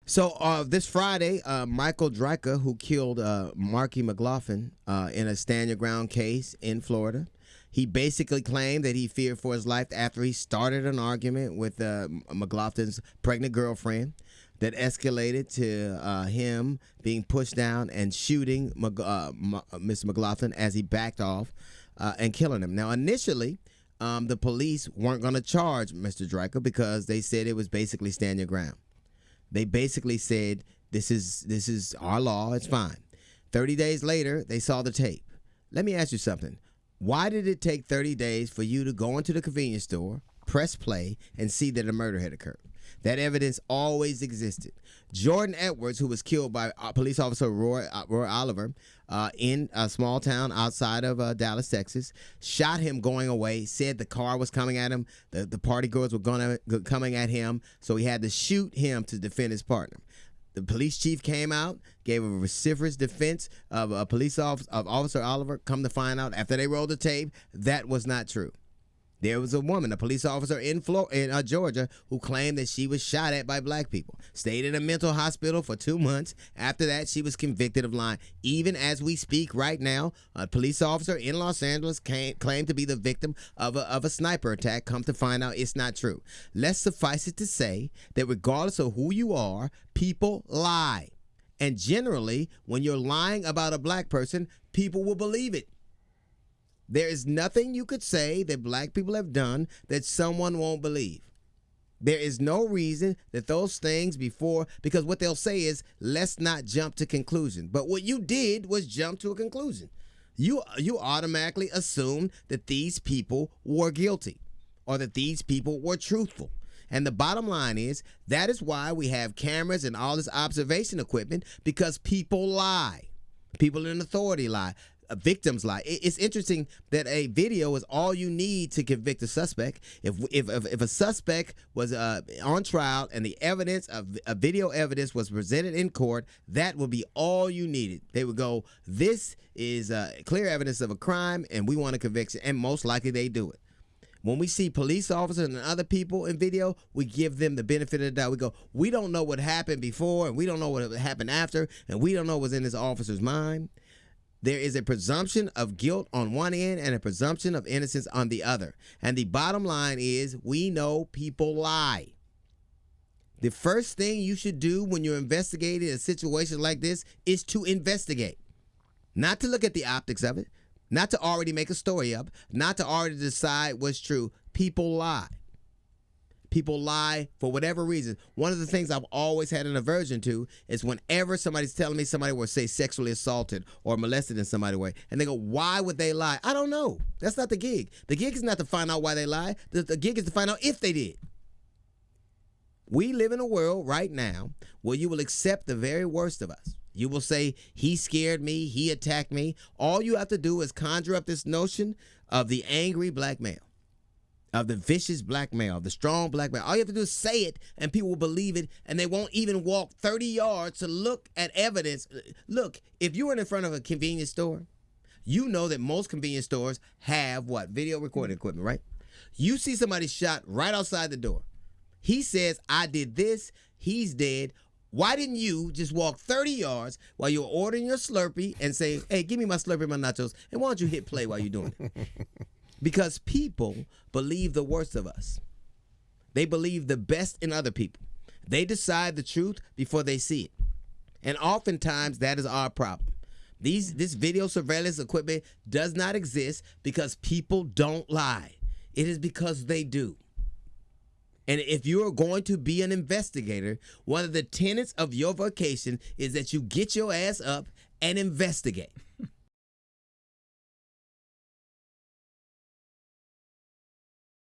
So this Friday, Michael Dryka, who killed Marky McLaughlin in a stand your ground case in Florida, he basically claimed that he feared for his life after he started an argument with McLaughlin's pregnant girlfriend that escalated to him being pushed down and shooting Mr. McLaughlin as he backed off and killing him. Now, initially, the police weren't going to charge Mr. Dryka because they said it was basically stand your ground. They basically said, this is our law, it's fine. 30 days later, they saw the tape. Let me ask you something. Why did it take 30 days for you to go into the convenience store, press play, and see that a murder had occurred? That evidence always existed. Jordan Edwards, who was killed by police officer Roy Oliver in a small town outside of Dallas, Texas, shot him going away, said the car was coming at him, the party girls were coming at him, so he had to shoot him to defend his partner. The police chief came out, gave a vociferous defense of Officer Oliver. Come to find out, after they rolled the tape, that was not true. There was a woman, a police officer in Georgia, who claimed that she was shot at by black people. Stayed in a mental hospital for 2 months. After that, she was convicted of lying. Even as we speak right now, a police officer in Los Angeles claimed to be the victim of a sniper attack. Come to find out, it's not true. Let's suffice it to say that regardless of who you are, people lie. And generally, when you're lying about a black person, people will believe it. There is nothing you could say that black people have done that someone won't believe. There is no reason that those things because what they'll say is, let's not jump to conclusion. But what you did was jump to a conclusion. You automatically assumed that these people were guilty or that these people were truthful. And the bottom line is, that is why we have cameras and all this observation equipment, because people lie. People in authority lie. Victims lie. It's interesting that a video is all you need to convict a suspect. If a suspect was on trial and the evidence of video evidence was presented in court, that would be all you needed. They would go, this is clear evidence of a crime and we want a conviction, and most likely they do it. When we see police officers and other people in video, we give them the benefit of the doubt. We go, we don't know what happened before, and we don't know what happened after, and we don't know what's in this officer's mind. There is a presumption of guilt on one end and a presumption of innocence on the other. And the bottom line is, we know people lie. The first thing you should do when you're investigating a situation like this is to investigate. Not to look at the optics of it, not to already make a story up, not to already decide what's true. People lie. People lie for whatever reason. One of the things I've always had an aversion to is whenever somebody's telling me somebody was, say, sexually assaulted or molested in somebody's way, and they go, why would they lie? I don't know. That's not the gig. The gig is not to find out why they lie. The gig is to find out if they did. We live in a world right now where you will accept the very worst of us. You will say, he scared me, he attacked me. All you have to do is conjure up this notion of the angry black male, of the vicious black male, the strong black male. All you have to do is say it, and people will believe it, and they won't even walk 30 yards to look at evidence. Look, if you were in front of a convenience store, you know that most convenience stores have what? Video recording equipment, right? You see somebody shot right outside the door. He says, I did this, he's dead. Why didn't you just walk 30 yards while you're ordering your Slurpee and say, hey, give me my Slurpee and my nachos, and why don't you hit play while you're doing it? Because people believe the worst of us. They believe the best in other people. They decide the truth before they see it. And oftentimes that is our problem. This video surveillance equipment does not exist because people don't lie. It is because they do. And if you are going to be an investigator, one of the tenets of your vocation is that you get your ass up and investigate.